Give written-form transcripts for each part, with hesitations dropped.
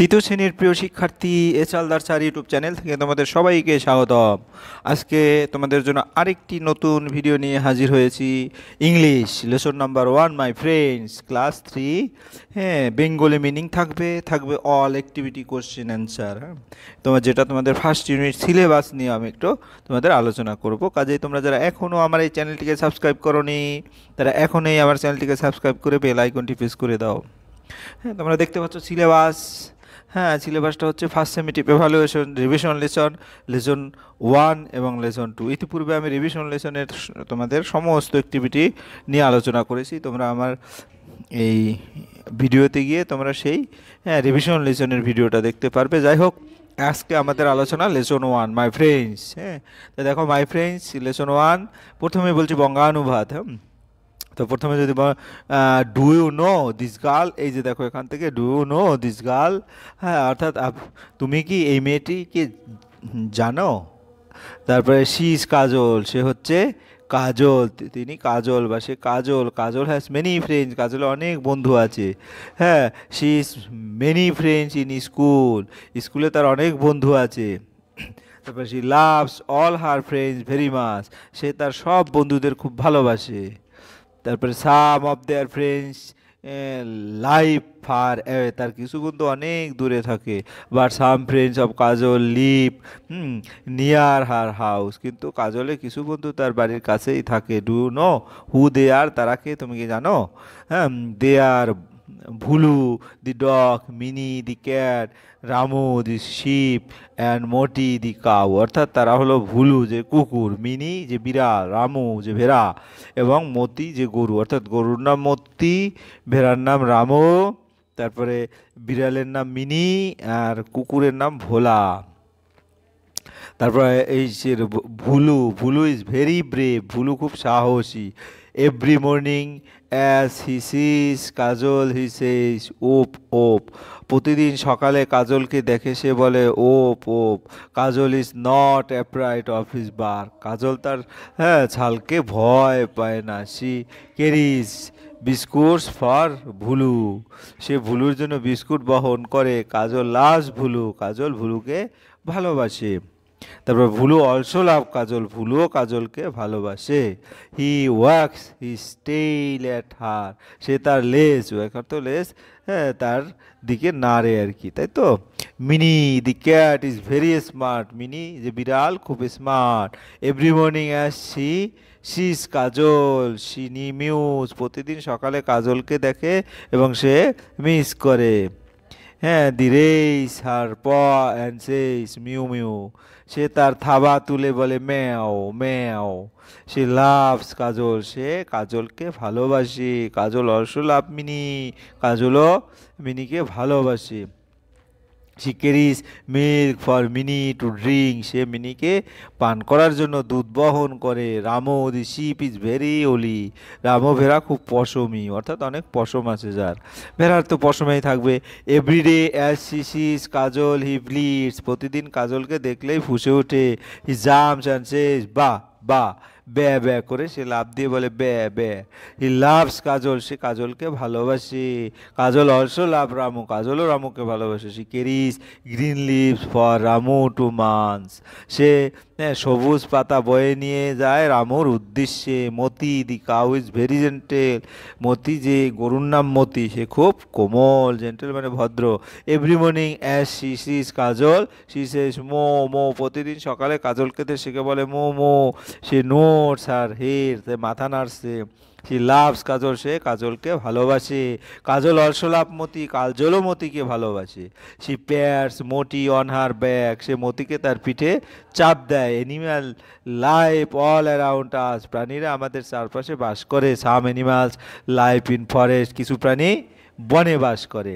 তৃতীয় শ্রেণীর প্রিয় শিক্ষার্থী এচালদার স্যার ইউটিউব চ্যানেল থেকে তোমাদের সবাইকে স্বাগতম। আজকে তোমাদের জন্য আরেকটি নতুন ভিডিও নিয়ে হাজির হয়েছি। English lesson number 1 my friends class 3। হ্যাঁ, বেঙ্গলি মিনিং থাকবে অল অ্যাক্টিভিটি কোশ্চেন অ্যান্সার। হ্যাঁ, যেটা তোমাদের ফার্স্ট ইউনিট সিলেবাস নিয়ে আমি একটু তোমাদের আলোচনা করব। কাজেই তোমরা যারা এখনও আমার এই চ্যানেলটিকে সাবস্ক্রাইব করোনি তারা এখনই আমার চ্যানেলটিকে সাবস্ক্রাইব করে বেল আইকনটি প্রেস করে দাও। হ্যাঁ, তোমরা দেখতে পাচ্ছ সিলেবাস। হ্যাঁ, সিলেবাসটা হচ্ছে ফার্স্ট সেমিটিভ এভালুয়েশন, রিভিশন লেসন 1 এবং লেসন 2। ইতিপূর্বে আমি রিভিশন লেসনের তোমাদের সমস্ত অ্যাক্টিভিটি নিয়ে আলোচনা করেছি। তোমরা আমার এই ভিডিওতে গিয়ে তোমরা সেই রিভিশন লেসনের ভিডিওটা দেখতে পারবে। যাই হোক, আজকে আমাদের আলোচনা লেসন 1 মাই ফ্রেন্ডস। হ্যাঁ, তো দেখো মাই ফ্রেন্ডস লেসন 1। প্রথমে বলছি বঙ্গানুবাদ। হ্যাঁ, তো প্রথমে যদি do you know this girl, এই যে দেখো এখান থেকে do you know this girl. হ্যাঁ, অর্থাৎ তুমি কি এই মেয়েটিকে জানো। তারপরে শি ইজ কাজল, সে হচ্ছে কাজল, তিনি কাজল বা সে Kajal. Kajal has many friends, কাজলের অনেক বন্ধু আছে। হ্যাঁ, she is many friends in school, স্কুলে তার অনেক বন্ধু আছে। তারপরে she loves all her friends very much, সে তার সব বন্ধুদের খুব ভালোবাসে। তারপরে some of their friends live far away, তার কিছু বন্ধু অনেক দূরে থাকে। But some friends of Kajal live near her house, কিন্তু কাজলের কিছু বন্ধু তার বাড়ির কাছেই থাকে। ডু নো হু দে আর, তারা কে তুমি কি জানো? হ্যাঁ, they are Bhulu the dog, Mini the cat, Ramu the sheep and Moti the cow. অর্থাৎ তারা হলো ভুলু যে কুকুর, মিনি যে বিড়াল, রামু যে ভেড়া এবং মতি যে গরু। অর্থাৎ গরুর নাম মতি, ভেড়ার নাম রামু, তারপরে বিড়ালের নাম মিনি আর কুকুরের নাম ভোলা। তারপরে এই যে ভুলু ইজ ভেরি ব্রেভ, ভুলু খুব সাহসী। এভরি মর্নিং অ্যাজ হি সিজ কাজল হি সেজ ওপ ওপ, প্রতিদিন সকালে কাজলকে দেখে সে বলে ওপ ওপ। Kajal is not afraid of his bark, কাজল তার ছালকে ভয় পায় না। She carries biscuits for Bhulu, সে ভুলুর জন্য বিস্কুট বহন করে। কাজল লাভস ভুলু, কাজল ভুলুকে ভালোবাসে। তারপর ভুলু অলসো লাভ কাজল, ভুলুও কাজলকে ভালোবাসে। He wags his tail at her, সে তার লেজ, ওয়াকার তো লেজ, হ্যাঁ, তার দিকে নাড়ে আর কি, তাই তো। Mini the cat is very smart, mini যে বিড়াল খুব smart. Every morning as she is Kajal she muse, প্রতিদিন সকালে কাজলকে দেখে এবং সে মিস করে। হ্যাঁ, দি রেইস হার প অ্যান্ড সেস মিউ মিউ, সে তার থাবা তুলে বলে ম্যাও ম্যাও। সে লাভস কাজল, সে কাজলকে ভালোবাসে। কাজল অলসো লাভ মিনি, কাজলও মিনিকে ভালোবাসে। She carries milk for Mini to drink, সে মিনিকে পান করার জন্য দুধ বহন করে। Ramu the sheep is very woolly, Ramu ভেড়া খুব পশমি, অর্থাৎ অনেক পশম আছে যার, ভেড়ার তো পশমেই থাকবে। এভরিডে অ্যাজ শি সিজ কাজল হি ব্লিডস, প্রতিদিন কাজলকে দেখলেই ফুঁসে ওঠে। হি জাম্পস অ্যান্ড সেজ বা বা, ব্যা ব্যা করে সে লাফ দিয়ে বলে ব্যা ব্যা। হি লাভস কাজল, সে কাজলকে ভালোবাসে। কাজল অলসো লাভ রামু, কাজলও রামুকে ভালোবাসে। সে carries green leaves for Ramu to munch, সে সবুজ পাতা বয়ে নিয়ে যায় রামুর উদ্দেশ্যে। Moti the cow is very gentle, Moti যে গরুর নাম মতি, সে খুব কোমল, জেন্টেল মানে ভদ্র। Every morning as she sees Kajal she says moo moo, প্রতিদিন সকালে কাজলকে দেখে বলে মো মো। সে নোটস আর হের, সে মাথা নাড়ছে। সে লাভস কাজল, সে কাজলকে ভালোবাসে। কাজল অলসো লাভ মতি, কাজলও মতিকে ভালোবাসে। She pats Moti on her back, সে মতিকে তার পিঠে চাপ দেয়। Animal life all around us, প্রাণীরা আমাদের চারপাশে বাস করে। Some animals life in forest, কিছু প্রাণী বনে বাস করে।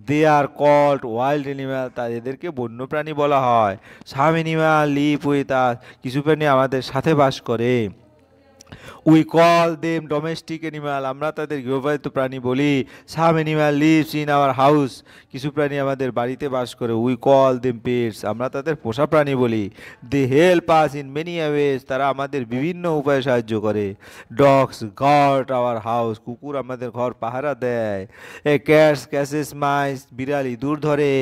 They are called wild animal, তা এদেরকে বন্য প্রাণী বলা হয়। Some animal live with us, কিছু প্রাণী আমাদের সাথে বাস করে। We call them domestic animal, আমরা তাদের গৃহপালিত প্রাণী বলি। Some animal lives in our house, কিছু প্রাণী আমাদের বাড়িতে বাস করে। উই কল দেম পেটস, আমরা তাদের পোষা প্রাণী বলি। They help us in many ways, তারা আমাদের বিভিন্ন উপায়ে সাহায্য করে। ডগস গার্ড আওয়ার হাউস, কুকুর আমাদের ঘর পাহারা দেয়। এ ক্যাটস ক্যাসেস মাইস, বিড়াল ইঁদুর ধরে।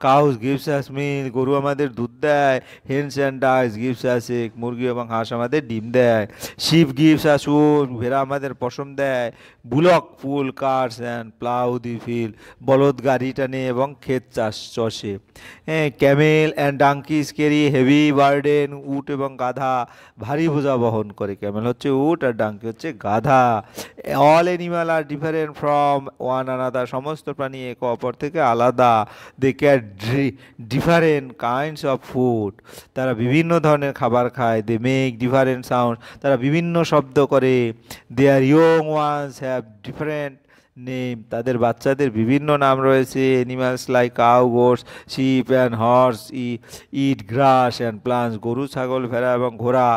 কাউস গিভস আস মিল্ক, গরু আমাদের দুধ দেয়। Hens and ducks gives us egg, মুরগি এবং হাঁস আমাদের ডিম দেয়। শিপ গিভস আস উল, ভেড়া আমাদের পশম দেয়। Bullock pull cars and plough the field, বলদ গাড়ি টানে এবং ক্ষেত চাষ চষে। হ্যাঁ, camel and donkeys carry heavy burden, উট এবং গাধা ভারী বোঝা বহন করে। ক্যামেল হচ্ছে উট আর ডাঙ্কি হচ্ছে গাধা। All animal are different from one another, সমস্ত প্রাণী একে অপর থেকে আলাদা। They care different kinds of food, তারা বিভিন্ন ধরনের খাবার খায়। দে মেক ডিফারেন্ট সাউন্ড, তারা বিভিন্ন শব্দ করে। Their young ones have different name, তাদের বাচ্চাদের বিভিন্ন নাম রয়েছে। Animals like cow goats sheep and horse eat grass and plants, গরু ছাগল ভেড়া এবং ঘোড়া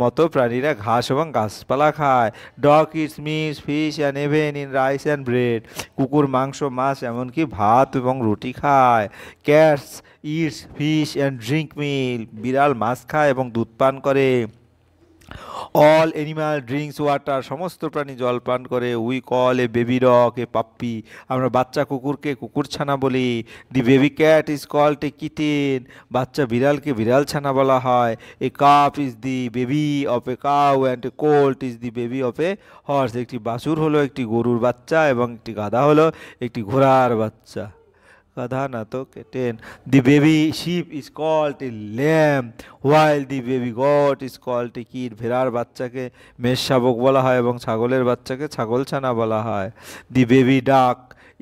মতো প্রাণীরা ঘাস এবং গাছপালা খায়। Dog eats meat fish and even in rice and bread, কুকুর মাংস মাছ এমনকি ভাত এবং রুটি খায়। Cats eats fish and drink milk, বিড়াল মাছ খায় এবং দুধ পান করে। অল অ্যানিমাল ড্রিঙ্কস ওয়াটার, সমস্ত প্রাণী জল পান করে। We call a baby dog a puppy, আমরা বাচ্চা কুকুরকে কুকুর ছানা বলি। The baby cat is called a kitten, বাচ্চা বিড়ালকে বিড়াল ছানা বলা হয়। A calf is the baby of a cow and a colt is the baby of a horse, একটি বাছুর হলো একটি গরুর বাচ্চা এবং একটি গাধা হলো একটি ঘোড়ার বাচ্চা। গাধা না তো kitten. The baby sheep is called a lamb while the baby goat is called a kid, ভেড়ার বাচ্চাকে মেষ শাবক বলা হয় এবং ছাগলের বাচ্চাকে ছাগল ছানা বলা হয়। The baby duck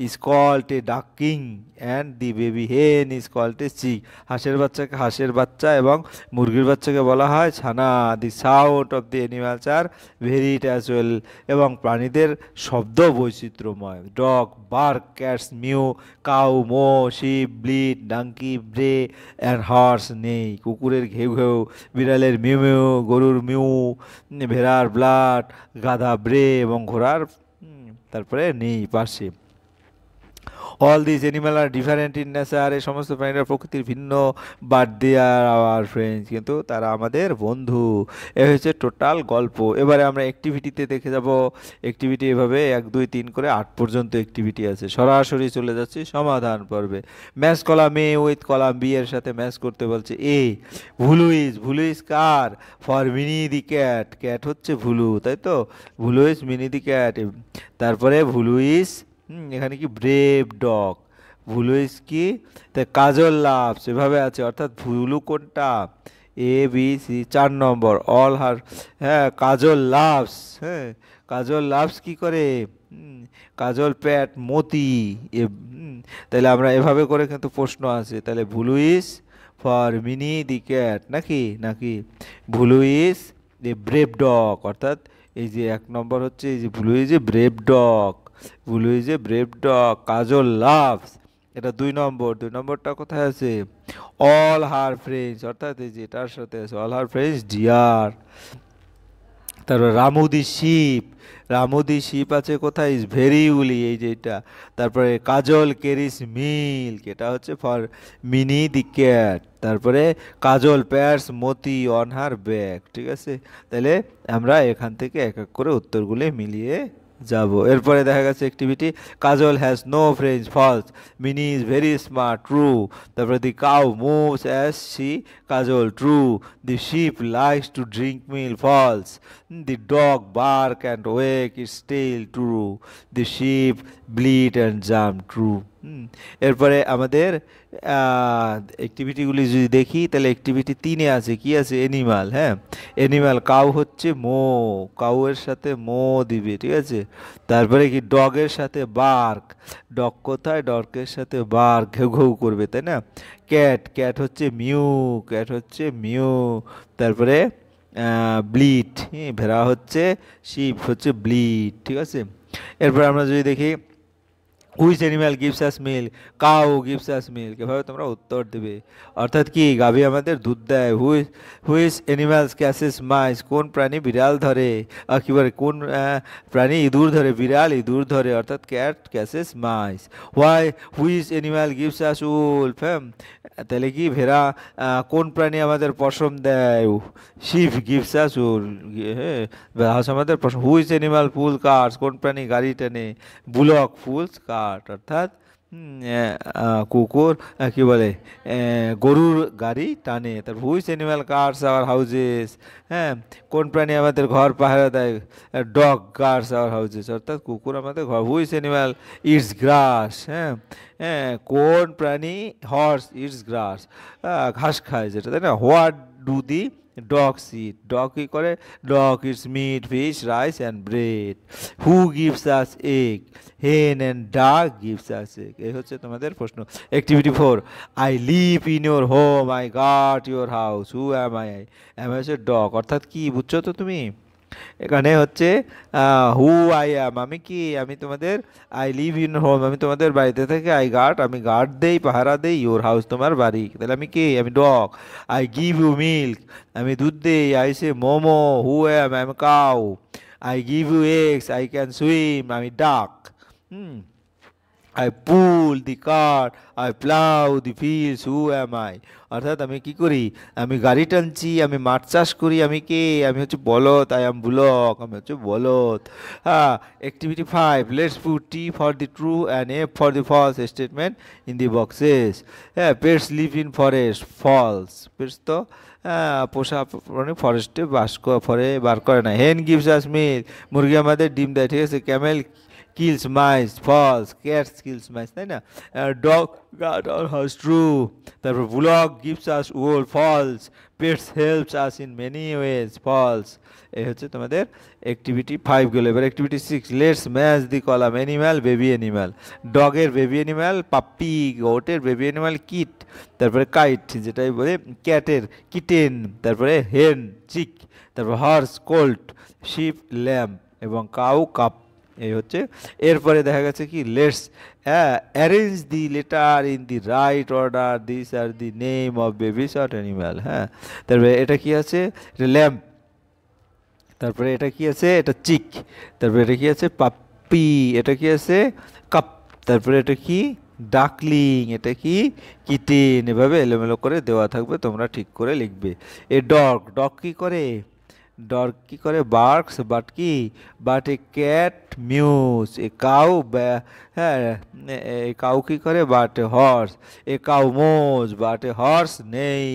is called a duckling and the baby hen is called a chick, হাঁসের বাচ্চাকে হাঁসের বাচ্চা এবং মুরগির বাচ্চাকে বলা হয় ছানা। The sound of the animals are varied as well, এবং প্রাণীদের শব্দ বৈচিত্র্যময়। Dog bark, cats mew, cow moo, sheep bleat, donkey bray and horse neigh, কুকুরের ঘেউ ঘেউ, বিড়ালের মিউ মিউ, গরুর মিউ, ভেড়ার ব্লাড, গাধা ব্রে এবং ঘোড়ার তারপরে নেই পাশে। All this animal are different in nature, এই সমস্ত প্রাণীরা প্রকৃতির ভিন্ন, but they are our friends, কিন্তু তারা আমাদের বন্ধু। এ হচ্ছে টোটাল গল্প। এবারে আমরা অ্যাক্টিভিটিতে দেখে যাব। অ্যাক্টিভিটি এভাবে 1 2 3 করে 8 পর্যন্ত অ্যাক্টিভিটি আছে। সরাসরি চলে যাচ্ছি সমাধান পর্বে। Match column A with column B এর সাথে ম্যাচ করতে বলছে। A Bhulu is car? For Mini the cat, cat হচ্ছে ভুলু, তাই তো? Bhulu is Mini the cat. তারপরে ভুলু ইজ এখানে কি ব্রেভ ডগ, ভুলু ইজ কি, তাই কাজল লাভস এভাবে আছে, অর্থাৎ ভুলু কোনটা? A B C 4 number. All her, হ্যাঁ কাজল লাভস, হ্যাঁ কাজল লাভস কি করে? কাজল প্যাট মতি। তাহলে আমরা এভাবে করে কিন্তু প্রশ্ন আছে। তাহলে Bhulu is for Mini the cat নাকি নাকি Bhulu is the brave dog, অর্থাৎ এই যে 1 নম্বর হচ্ছে এই যে Bhulu is a brave dog, Bhulu is a brave dog. Kajal loves, এটা 2 নম্বর। 2 নম্বরটা কোথায় আছে? অল হার ফ্রেন্ডস, অর্থাৎ এই যে এটার সাথে আছে অল হার ফ্রেন্ডস ডিয়ার। তারপর রামু দি শিপ আছে কোথায়? ইজ ভেরি উলি, এই যে এটা। তারপরে কাজল ক্যারিস মিল্ক, এটা হচ্ছে ফর মিনি দি ক্যাট। তারপরে Kajal pats Moti on her back, ঠিক আছে? তাহলে আমরা এখান থেকে এক এক করে উত্তরগুলো মিলিয়ে যাব। এরপরে দেখা গেছে activity, Kajal has no friends false, Mini is very smart true. তারপরে the cow moves as she Kajal true. The sheep likes to drink milk false. The dog bark and wag its tail true. The sheep bleat and jump true. এরপরে আমাদের অ্যাক্টিভিটিগুলি যদি দেখি তাহলে activity 3-এ আছে কি আছে? Animal, হ্যাঁ অ্যানিমাল। কাউ হচ্ছে মো, কাউয়ের সাথে মো দিবে, ঠিক আছে? তারপরে কি ডগের সাথে বার্ক, ডগ কোথায়? ডগের সাথে বার্ক, ঘেউ ঘেউ করবে, তাই না? ক্যাট হচ্ছে মিউ, ক্যাট হচ্ছে মিউ। তারপরে ব্লিড, ভেড়া হচ্ছে শিপ হচ্ছে ব্লিড, ঠিক আছে? এরপর আমরা যদি দেখি which animal gives us milk, cow gives us milk, এভাবে তোমরা উত্তর দেবে। অর্থাৎ কি, গাভী আমাদের দুধ দেয়। হুইচ অ্যানিম্যালস ক্যাচেস মাইস, কোন প্রাণী বিড়াল ধরে, কি বলে, কোন প্রাণী ইঁদুর ধরে, বিড়াল ইঁদুর ধরে, অর্থাৎ cat catches mice. Which animal gives us wool, হ্যাঁ, তাহলে কি ভেড়া, কোন প্রাণী আমাদের পশম দেয়, শিপ গিভস আস উল, হ্যাঁ, হাঁস আমাদের পশম। হুইচ অ্যানিম্যাল পুল কার্স, কোন প্রাণী গাড়ি টানে, বুলক ফুলস কার্ট, অর্থাৎ কুকুর, কি বলে, গরুর গাড়ি টানে। তারপর which animal cars our houses, হ্যাঁ, কোন প্রাণী আমাদের ঘর পাহারা দেয়, ডগ গার্ডস আওয়ার হাউজেস, অর্থাৎ কুকুর আমাদের ঘর। হুইচ অ্যানিম্যাল ইটস গ্রাস, হ্যাঁ, হ্যাঁ, কোন প্রাণী, হর্স ইটস গ্রাস, ঘাস খায় যেটা, তাই না। What do the dogs eat, dog কি করে, dog eats meat, fish, rice and bread. Who gives us egg, hen and duck gives us egg. এই হচ্ছে তোমাদের প্রশ্ন। Activity 4, I live in your home, I guard your house, who am I হচ্ছে dog, অর্থাৎ কি বুঝছো তো তুমি। এখানে হচ্ছে হু আই অ্যাম, আমি কি, আমি তোমাদের, আই লিভ ইন হোম, আমি তোমাদের বাড়িতে থাকি, আই গার্ড, আমি গার্ড দেই, পাহারা দেই, ইউর হাউস, তোমার বাড়ি, তাহলে আমি কি, আমি dog. I give you milk, আমি দুধ দেই, I say moo moo, who am, I am cow. I give you eggs, I can swim, আমি duck. Hmm, I pull the cart, I plough the fields, who am I, অর্থাৎ আমি কি করি, আমি গাড়ি টানছি, আমি মাঠ চাষ করি, আমি কে, আমি হচ্ছে বলদ, আই এম বুলক, আমি হচ্ছে বলদ। হ্যাঁ, activity 5, let's put T for the true and F for the false statement in the boxes. হ্যাঁ, pets live in forest, false, pets তো পোষা প্রাণী ফরেস্টে ফরে বার করে না। হেন গিভস আস মিল্ক, মুরগি আমাদের ডিম দেয়, ঠিক আছে। Camel kills mice, false, cats kills mice, তাই না। Dog guard our house, true. তারপর bullock gives us wool, false. Pets helps us in many ways, false. এই হচ্ছে তোমাদের অ্যাক্টিভিটি 5 গেল। এবার activity 6, let's match the column, animal, baby animal. ডগের baby animal puppy, গোটের বেবি অ্যানিম্যাল কিট, তারপরে kid যেটাই বলে, ক্যাটের কিটেন, তারপরে হেন চিক, তারপর হর্স কোল্ট, শিপ ল্যাম্প এবং কাউ কাপ। এই হচ্ছে। এরপরে দেখা গেছে কি, let's arrange the letter in the right order, this are the name of babies or animal. হ্যাঁ, তারপরে এটা কি আছে, এটা ল্যাম্প, তারপরে এটা কি আছে, এটা চিক, তারপরে এটা কি আছে, পাপ্পি, এটা কি আছে, কাপ, তারপরে এটা কি, ডাকলিং, এটা কি, কিটেন। এভাবে এলোমেলো করে দেওয়া থাকবে, তোমরা ঠিক করে লিখবে। এ ডগ, ডগ কি করে, ডগ কি করে, বার্কস, বাট কি, but a cat mews. A cow, হ্যাঁ, এ কাউ কি করে, but a horse. A cow moos, but a horse neigh.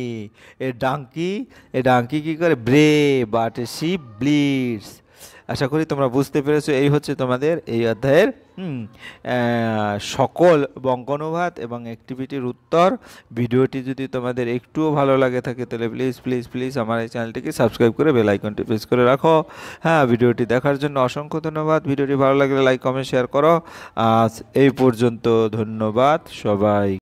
A ডাঙ্কি, এ ডাঙ্কি কি করে, ব্রে, বাট এ শিপ ব্লিডস। আশা করি তোমরা বুঝতে পেরেছো। এই হচ্ছে তোমাদের এই অধ্যায়ের সকল বঙ্গানুবাদ এবং অ্যাক্টিভিটির উত্তর। ভিডিওটি যদি তোমাদের একটুও ভালো লাগে থাকে তাহলে প্লিজ প্লিজ প্লিজ আমার এই চ্যানেলটিকে সাবস্ক্রাইব করে বেল আইকনটি প্রেস করে রাখো। হ্যাঁ, ভিডিওটি দেখার জন্য অসংখ্য ধন্যবাদ। ভিডিওটি ভালো লাগলে লাইক কমেন্ট শেয়ার করো। আজ এই পর্যন্ত, ধন্যবাদ সবাই।